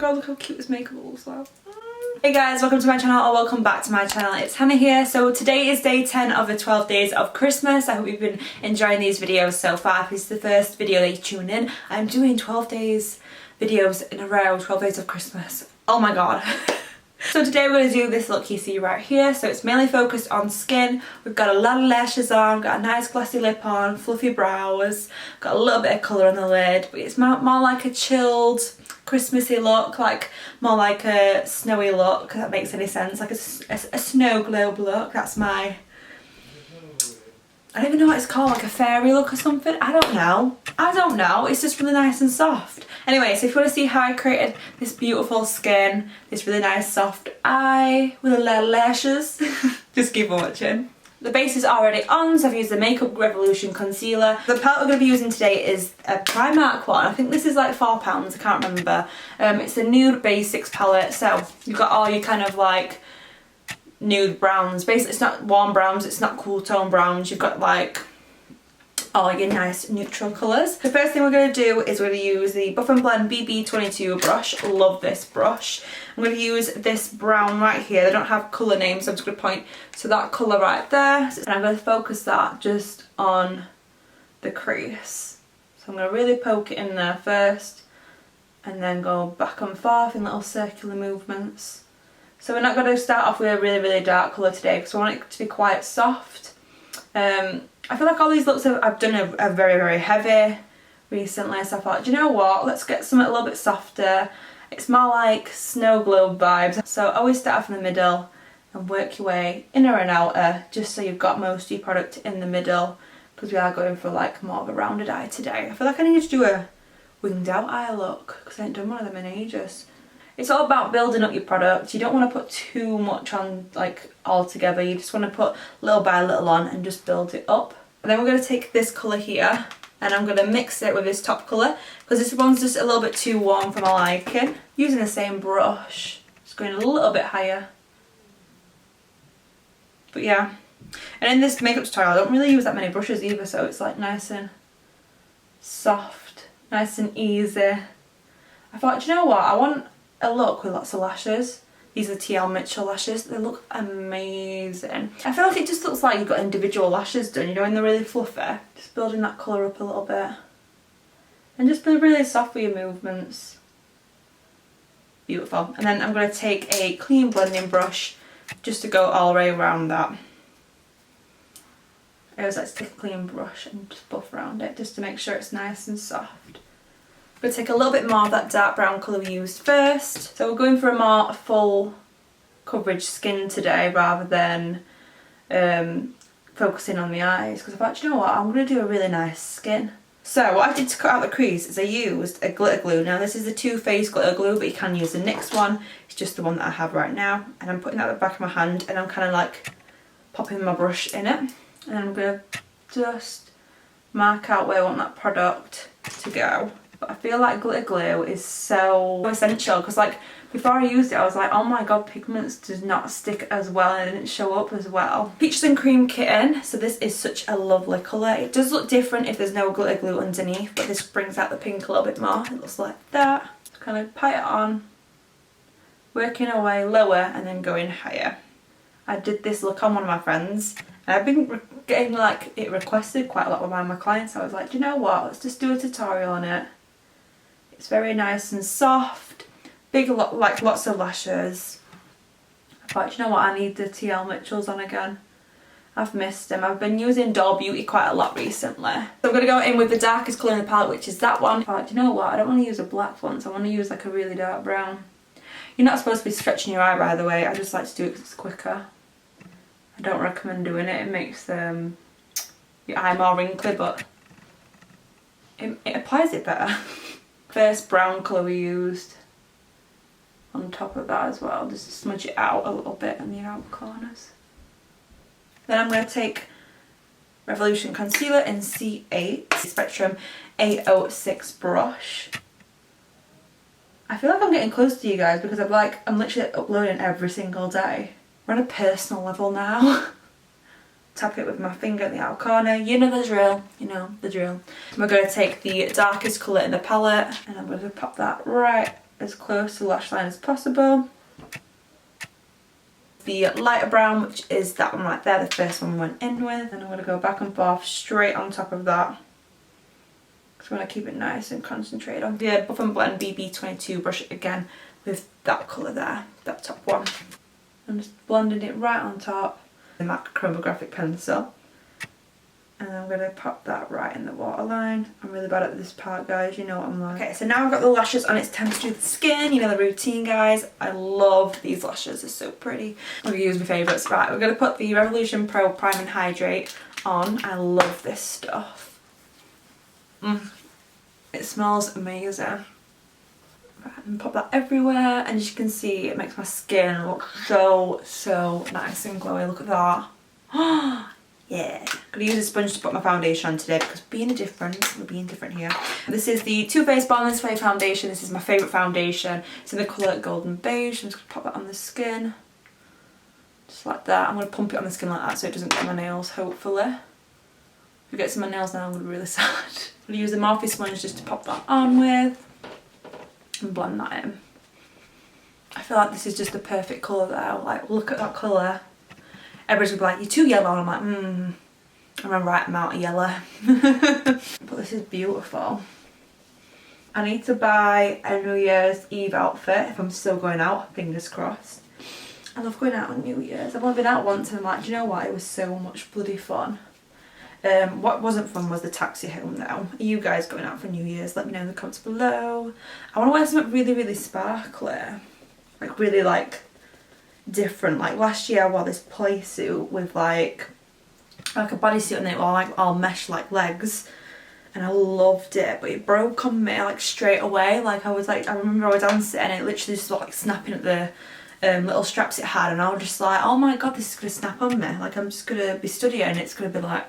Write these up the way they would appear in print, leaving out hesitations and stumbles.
god, look how cute this makeup looks like. Hey guys, welcome to my channel or welcome back to my channel. It's Hannah here. So today is day 10 of the 12 days of Christmas. I hope you've been enjoying these videos so far. If this is the first video that you tune in, I'm doing 12 days videos in a row, 12 days of Christmas. Oh my god. So today we're going to do this look you see right here. So it's mainly focused on skin. We've got a lot of lashes on, got a nice glossy lip on, fluffy brows, got a little bit of colour on the lid, but it's more like a chilled Christmassy look, like more like a snowy look, if that makes any sense, like a snow globe look. That's my, I don't even know what it's called, like a fairy look or something. I don't know, it's just really nice and soft. Anyway, so if you want to see how I created this beautiful skin, this really nice soft eye with a lot of lashes, just keep watching. The base is already on, so I've used the Makeup Revolution concealer. The palette we're going to be using today is a Primark one. I think this is like £4, I can't remember. It's a Nude Basics palette, so you've got all your kind of like nude browns. Basically it's not warm browns, it's not cool tone browns, you've got like all your nice neutral colours. The first thing we're going to do is we're going to use the Buff and Blend BB22 brush. Love this brush. I'm going to use this brown right here. They don't have colour names, so I'm just going to point to that colour right there. And I'm going to focus that just on the crease. So I'm going to really poke it in there first and then go back and forth in little circular movements. So we're not going to start off with a really dark colour today because we want it to be quite soft. I feel like all these looks I've done are very heavy recently, so I thought, do you know what, let's get something a little bit softer. It's more like snow globe vibes. So always start off in the middle and work your way inner and outer, just so you've got most of your product in the middle, because we are going for like more of a rounded eye today. I feel like I need to do a winged out eye look because I haven't done one of them in ages. It's all about building up your product. You don't want to put too much on like all together. You just want to put little by little on and just build it up. And then we're going to take this colour here and I'm going to mix it with this top colour because this one's just a little bit too warm for my liking. Using the same brush, just going a little bit higher. But yeah, and in this makeup tutorial I don't really use that many brushes either, so it's like nice and soft, nice and easy. I thought, do you know what, I want a look with lots of lashes. These are TLMmmmitchell lashes. They look amazing. I feel like it just looks like you've got individual lashes done, you know, and they're really fluffy. Just building that colour up a little bit. And just be really soft with your movements. Beautiful. And then I'm going to take a clean blending brush just to go all the way around that. I always like to take a clean brush and just buff around it just to make sure it's nice and soft. I'm going to take a little bit more of that dark brown colour we used first. So we're going for a more full coverage skin today rather than focusing on the eyes, because I thought, you know what, I'm going to do a really nice skin. So what I did to cut out the crease is I used a glitter glue. Now this is the Too Faced glitter glue, but you can use the NYX one. It's just the one that I have right now. And I'm putting that at the back of my hand and I'm kind of like popping my brush in it. And I'm going to just mark out where I want that product to go. But I feel like glitter glue is so essential because like before I used it I was like, oh my god, pigments does not stick as well and it didn't show up as well. Peaches and Cream Kitten, so this is such a lovely colour. It does look different if there's no glitter glue underneath, but this brings out the pink a little bit more. It looks like that. Just kind of pat it on, working our way lower and then going higher. I did this look on one of my friends and I've been getting like it requested quite a lot by my clients. I was like, do you know what, let's just do a tutorial on it. It's very nice and soft, big, like lots of lashes. I thought, you know what, I need the TLMmmitshells on again. I've missed them. I've been using Doll Beauty quite a lot recently. So I'm going to go in with the darkest colour in the palette, which is that one. I thought, you know what, I don't want to use a black one, so I want to use like a really dark brown. You're not supposed to be stretching your eye, by the way. I just like to do it because it's quicker. I don't recommend doing it. It makes your eye more wrinkly, but it applies it better. First brown colour we used on top of that as well, just to smudge it out a little bit in the outer corners. Then I'm going to take Revolution Concealer in C8 Spectrum 806 brush. I feel like I'm getting close to you guys because I'm literally uploading every single day. We're on a personal level now. Tap it with my finger in the outer corner. You know the drill. You know the drill. We're going to take the darkest colour in the palette and I'm going to pop that right as close to the lash line as possible. The lighter brown, which is that one right there, the first one we went in with. And I'm going to go back and forth straight on top of that. Because I want to keep it nice and concentrated on the Buff and Blend BB22 brush again with that colour there, that top one. I'm just blending it right on top. The MAC CHROMEAGRAPHIC pencil. And I'm going to pop that right in the waterline. I'm really bad at this part, guys, you know what I'm like. Okay, so now I've got the lashes on, it's time to do the skin. You know the routine, guys. I love these lashes, they're so pretty. I'm going to use my favourites. Right, we're going to put the Revolution Pro Prime and Hydrate on. I love this stuff. It smells amazing. Right, and pop that everywhere, and as you can see, it makes my skin look so nice and glowy. Look at that. Yeah, I'm going to use a sponge to put my foundation on today because we're being different here. This is the Too Faced Boundless Way foundation. This is my favourite foundation. It's in the colour Golden Beige. I'm just going to pop that on the skin. Just like that. I'm going to pump it on the skin like that so it doesn't get my nails, hopefully. If it gets in my nails now, I'm going to be really sad. I'm going to use the Morphe sponge just to pop that on with and blend that in. I feel like this is just the perfect colour though. Like, look at that colour. Everybody's gonna be like, you're too yellow, and I'm like, I'm a right amount of yellow. But this is beautiful. I need to buy a New Year's Eve outfit if I'm still going out, fingers crossed. I love going out on New Year's. I've only been out once and I'm like, do you know what, it was so much bloody fun. What wasn't fun was the taxi home though. Are you guys going out for New Year's? Let me know in the comments below. I want to wear something really sparkly. Like really like different. Like last year I wore this play suit with like a bodysuit and it all like all mesh like legs, and I loved it, but it broke on me like straight away. Like I was like, I remember I was dancing and it literally just like snapping at the little straps it had, and I was just like, oh my god, this is gonna snap on me. Like I'm just gonna be studying and it's gonna be like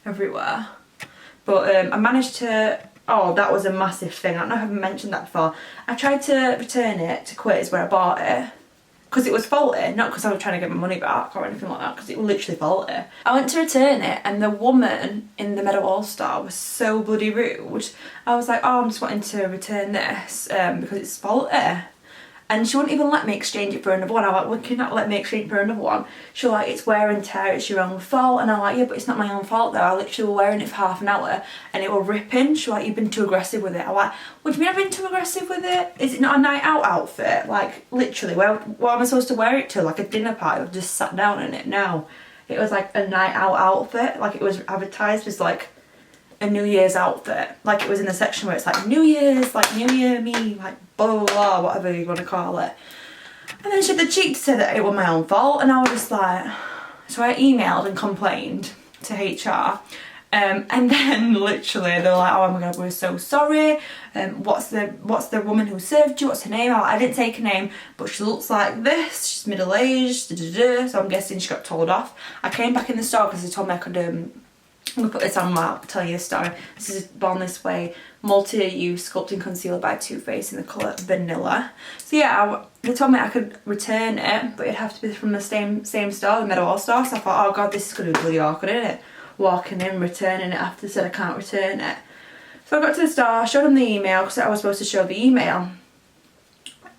everywhere. But I managed to, oh, that was a massive thing. I don't know if I've mentioned that before. I tried to return it to Quiz where I bought it because it was faulty, not because I was trying to get my money back or anything like that, because it was literally faulty. I went to return it and the woman in the Meadow All-Star was so bloody rude. I was like, oh, I'm just wanting to return this because it's faulty. And she wouldn't even let me exchange it for another one. I was like, well, can you not let me exchange it for another one? She was like, it's wear and tear, it's your own fault. And I'm like, yeah, but it's not my own fault though. I literally was wearing it for half an hour and it was ripping. She was like, you've been too aggressive with it. I'm like, what do you mean I've been too aggressive with it? Is it not a night out outfit? Like, literally, what am I supposed to wear it to? Like a dinner party? I've just sat down in it? No. It was like a night out outfit. Like it was advertised as like a New Year's outfit. Like it was in the section where it's like New Year's, like New Year me, like blah blah blah, whatever you want to call it. And then she had the cheek to say that it was my own fault, and I was just like, so I emailed and complained to HR, and then literally they were like, oh my god, we're so sorry. What's the woman who served you? What's her name? I didn't take her name, but she looks like this. She's middle aged. So I'm guessing she got told off. I came back in the store because they told me I could. I'm going to put this on while I'll tell you a story. This is Born This Way Multi-Use Sculpting Concealer by Too Faced in the colour Vanilla. So yeah, they told me I could return it, but it'd have to be from the same store, the Meadow All-Star. So I thought, oh god, this is going to be really awkward, isn't it? Walking in, returning it after they said I can't return it. So I got to the store, showed them the email, because I was supposed to show the email.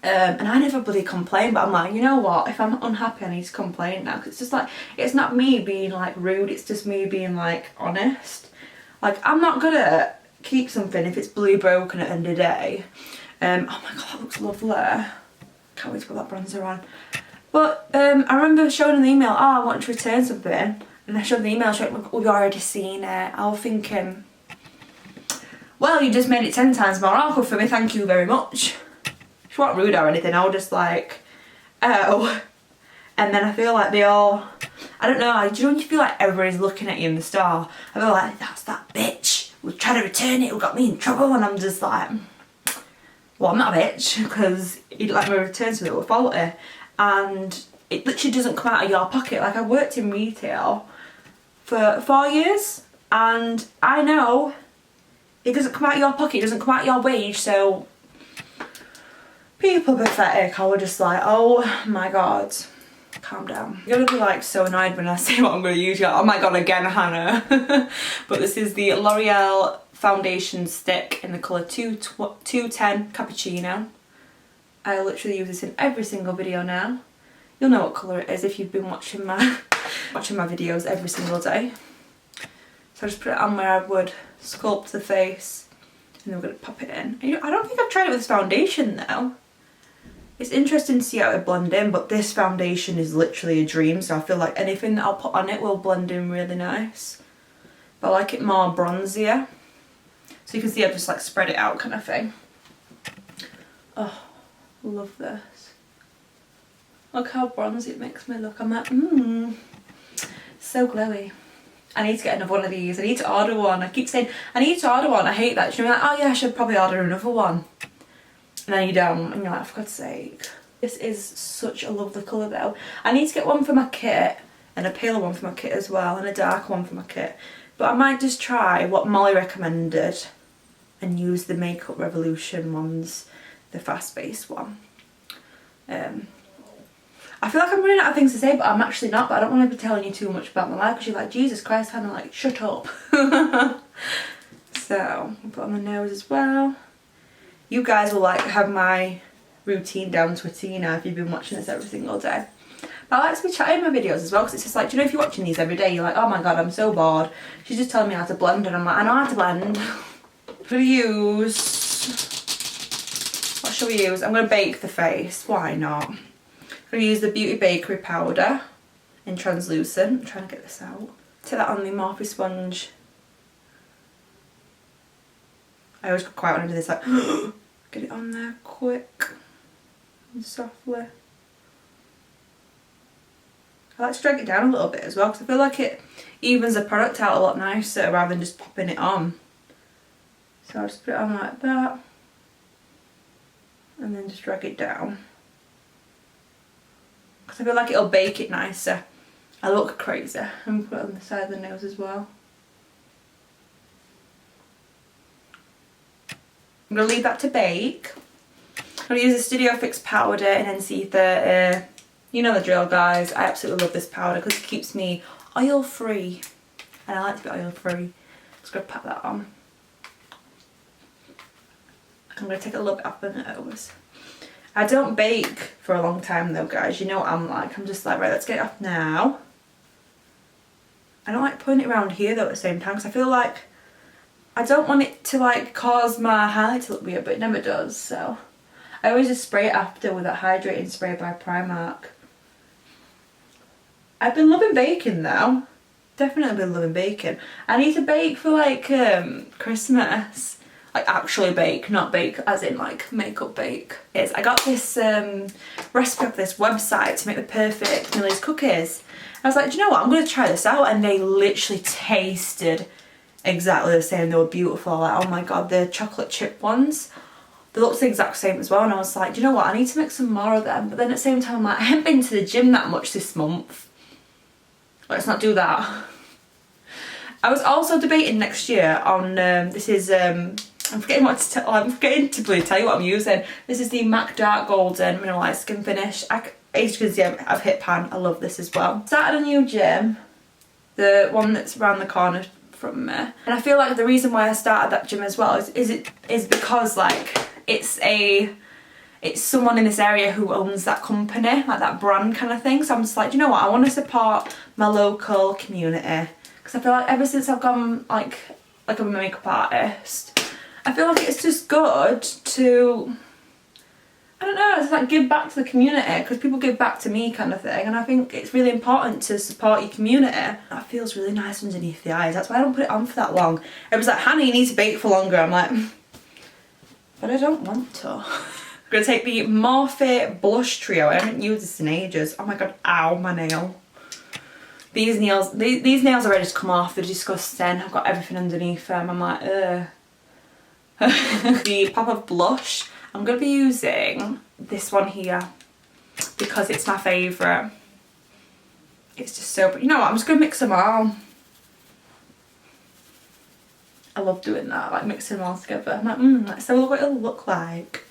And I never bloody complain, but I'm like, you know what, if I'm unhappy I need to complain now, because it's just like, it's not me being like rude, it's just me being like honest. Like I'm not gonna keep something if it's bloody broken at the end of the day. Oh my god, that looks lovely. Can't wait to put that bronzer on. But I remember showing in the email, oh, I want to return something, and I showed the email, showing, we've already seen it. I was thinking, well, you just made it 10 times more awkward for me, thank you very much. She wasn't rude or anything, I was just like, oh. And then I feel like they all, I don't know, do you know when you feel like everybody's looking at you in the store? I feel like, that's that bitch, we tried to return it, who got me in trouble, and I'm just like, well, I'm not a bitch, because you didn't let me return something that was faulty. And it literally doesn't come out of your pocket. Like I worked in retail for 4 years, and I know it doesn't come out of your pocket, it doesn't come out of your wage, so people are pathetic. I was just like, oh my god, calm down. You're gonna be like so annoyed when I say what I'm gonna use. You're like, oh my god, again, Hannah. But this is the L'Oreal foundation stick in the colour 210 Cappuccino. I literally use this in every single video now. You'll know what colour it is if you've been watching my videos every single day. So I just put it on where I would sculpt the face, and then we're going to pop it in. I don't think I've tried it with this foundation though. It's interesting to see how it blend in, but this foundation is literally a dream, so I feel like anything that I'll put on it will blend in really nice. But I like it more bronzier. So you can see I've just like spread it out kind of thing. Oh, love this. Look how bronzy it makes me look. I'm like, so glowy. I need to get another one of these. I need to order one. I keep saying, I need to order one. I hate that. You know, like, oh yeah, I should probably order another one. And then you don't, and you're like, for God's sake. This is such a lovely colour though. I need to get one for my kit, and a paler one for my kit as well, and a darker one for my kit. But I might just try what Molly recommended and use the Makeup Revolution ones, the fast-paced one. I feel like I'm running out of things to say, but I'm actually not. But I don't want to be telling you too much about my life, because you're like, Jesus Christ, Hannah, like, shut up. So, I'll put on the nose as well. You guys will like have my routine down to a T now if you've been watching this every single day. But I like to be chatting in my videos as well, because it's just like, do you know, if you're watching these every day, you're like, oh my God, I'm so bored. She's just telling me how to blend, and I'm like, I know how to blend. What shall we use? I'm going to bake the face. Why not? I'm going to use the Beauty Bakerie powder in translucent. I'm trying to get this out. Take that on the Morphe sponge. I always go quiet when I do this, like, get it on there quick and softly. I like to drag it down a little bit as well, because I feel like it evens the product out a lot nicer rather than just popping it on. So I'll just put it on like that, and then just drag it down, because I feel like it'll bake it nicer. I look crazy. I'm going to put it on the side of the nose as well. I'm going to leave that to bake. I'm going to use the Studio Fix powder in NC30. You know the drill, guys. I absolutely love this powder because it keeps me oil free, and I like to be oil free. Just going to pat that on. I'm going to take a little bit off the nose. I don't bake for a long time though, guys. You know what I'm like. I'm just like, right, let's get it off now. I don't like putting it around here though at the same time, because I feel like I don't want it to like cause my highlight to look weird, but it never does. So I always just spray it after with that hydrating spray by Primark. I've been loving baking though. Definitely been loving baking. I need to bake for like Christmas. Like actually bake, not bake as in like makeup bake. I got this recipe off this website to make the perfect Millie's cookies. I was like, do you know what, I'm going to try this out, and they literally tasted exactly the same. They were beautiful. Like, oh my God, the chocolate chip ones, they looked the exact same as well, and I was like, do you know what, I need to make some more of them. But then at the same time I'm like, I haven't been to the gym that much this month. Let's not do that. I was also debating next year on this is I'm forgetting what to tell. I'm forgetting to really tell you what I'm using. This is the MAC Dark Golden Mineralized Skin Finish. As you can see, I've hit pan. I love this as well. Started a new gym, the one that's around the corner from me, and I feel like the reason why I started that gym as well is because like it's someone in this area who owns that company, like that brand kind of thing. So I'm just like, do you know what? I want to support my local community, because I feel like ever since I've gone like I'm a makeup artist, I feel like it's just good to, I don't know, it's like give back to the community, because people give back to me kind of thing, and I think it's really important to support your community. That feels really nice underneath the eyes. That's why I don't put it on for that long. Everyone's like, Hannah, you need to bake for longer. I'm like, but I don't want to. I'm going to take the Morphe Blush Trio. I haven't used this in ages. Oh my God, ow, my nail. These nails are ready to come off. They're disgusting. I've got everything underneath them. I'm like, ugh. The Pop of Blush. I'm going to be using this one here because it's my favourite. It's just so, you know what, I'm just going to mix them all. I love doing that, like mixing them all together. I'm like, let's have a look what it'll look like.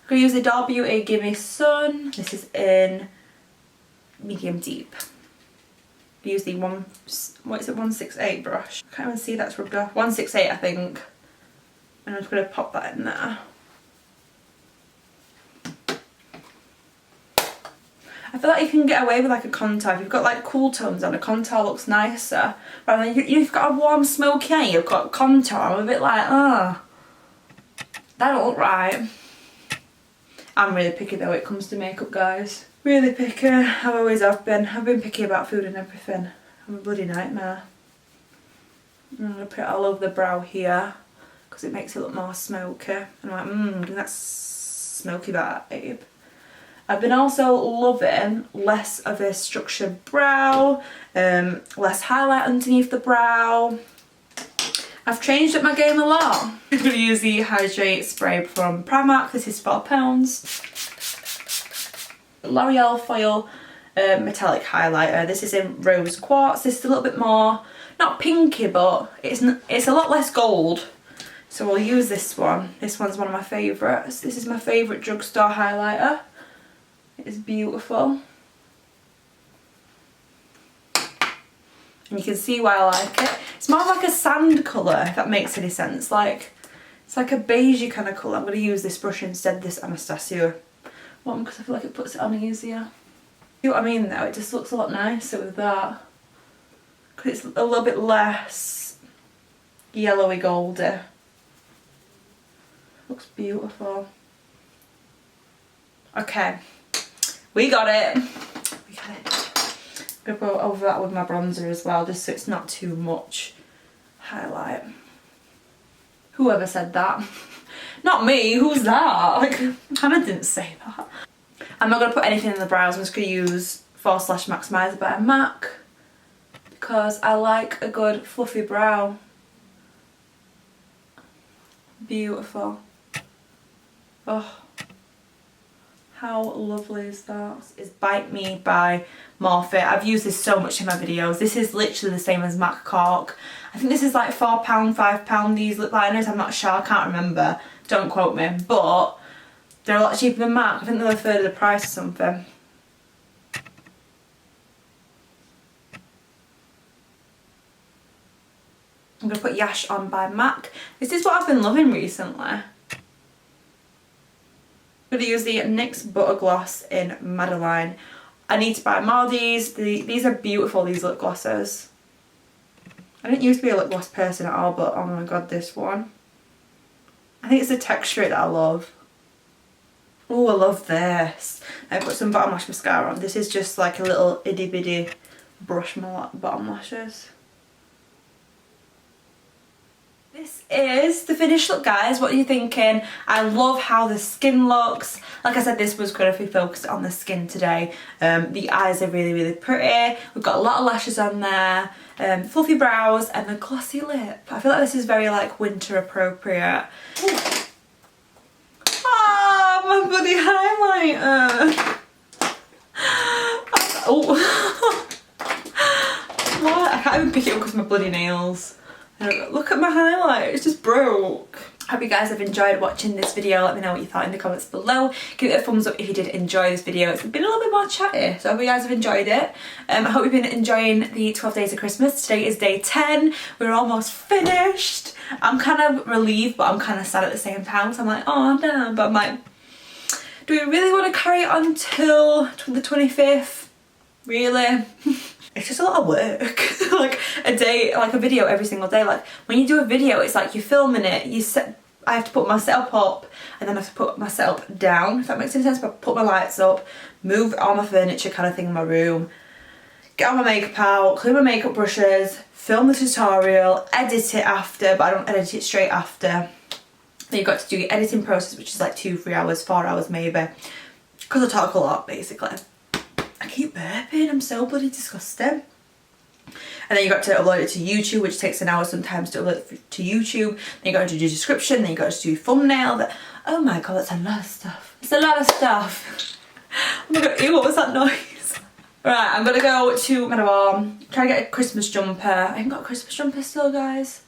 I'm going to use the Doll Beauty Gimme Sun. This is in medium deep. I use the 168 brush. I can't even see that's rubbed off. 168 I think. And I'm just going to pop that in there. I feel like you can get away with like a contour. If you've got like cool tones on, a contour looks nicer. Rather than you've got a warm smoky eye, you've got contour, I'm a bit like, that don't look right. I'm really picky though when it comes to makeup, guys. Really picky. I always have been. I've been picky about food and everything. I'm a bloody nightmare. I'm going to put it all over the brow here because it makes it look more smoky. And I'm like, that's smoky vibe. I've been also loving less of a structured brow, less highlight underneath the brow. I've changed up my game a lot. I'm going to use the Hydrate spray from Primark. This is £4. L'Oreal Foil Metallic Highlighter. This is in Rose Quartz. This is a little bit more, not pinky, but it's a lot less gold. So we'll use this one. This one's one of my favourites. This is my favourite drugstore highlighter. It is beautiful. And you can see why I like it. It's more like a sand colour, if that makes any sense. Like, it's like a beigey kind of colour. I'm going to use this brush instead, this Anastasia one, because I feel like it puts it on easier. See what I mean though? It just looks a lot nicer with that. Because it's a little bit less yellowy goldy. Looks beautiful. Okay, we got it. We got it. I'm going to go over that with my bronzer as well, just so it's not too much highlight. Whoever said that? Not me, who's that? Like, Hannah didn't say that. I'm not going to put anything in the brows, I'm just going to use False Lash Maximizer by MAC because I like a good fluffy brow. Beautiful. Oh, how lovely is that? It's Bite Me by Morphe. I've used this so much in my videos. This is literally the same as MAC Cork. I think this is like £4, £5, these lip liners. I'm not sure, I can't remember. Don't quote me. But they're a lot cheaper than MAC. I think they're a third of the price or something. I'm going to put Yash on by MAC. This is what I've been loving recently. I'm going to use the NYX Butter Gloss in Madeline. I need to buy more of these. These are beautiful, these lip glosses. I didn't used to be a lip gloss person at all, but oh my god, this one. I think it's the texture that I love. Oh, I love this. I put some bottom lash mascara on. This is just like a little itty bitty brush my bottom lashes. This is the finished look, guys. What are you thinking? I love how the skin looks. Like I said, this was going to be focused on the skin today. The eyes are really, really pretty. We've got a lot of lashes on there. Fluffy brows and a glossy lip. I feel like this is very like winter appropriate. Ah, my bloody highlighter. Oh. What? I can't even pick it up because of my bloody nails. Look at my highlight, it's just broke. Hope you guys have enjoyed watching this video. Let me know what you thought in the comments below. Give it a thumbs up if you did enjoy this video. It's been a little bit more chatty, so I hope you guys have enjoyed it. I hope you've been enjoying the 12 days of Christmas. Today is day 10. We're almost finished. I'm kind of relieved, but I'm kind of sad at the same time. So I'm like, oh, I'm down. But I'm like, do we really want to carry it on till the 25th? Really? It's just a lot of work. Like a day, like a video every single day. Like when you do a video, it's like you're filming it, I have to put my setup up and then I have to put my setup down, if that makes any sense. But put my lights up, move all my furniture kind of thing in my room, get all my makeup out, clean my makeup brushes, film the tutorial, edit it after, but I don't edit it straight after. Then you've got to do your editing process, which is like 2-3 hours, 4 hours maybe, because I talk a lot basically. I keep burping, I'm so bloody disgusting. And then you got to upload it to YouTube, which takes an hour sometimes to upload it to YouTube. Then you got to do description, then you got to do thumbnail. Oh my god, that's a lot of stuff. It's a lot of stuff. Oh my god, ew, what was that noise? Right, I'm gonna go to my dorm, try to get a Christmas jumper. I haven't got a Christmas jumper still, guys.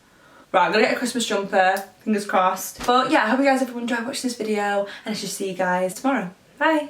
Right, I'm gonna get a Christmas jumper, fingers crossed. But yeah, I hope you guys have enjoyed watching this video, and I shall see you guys tomorrow. Bye.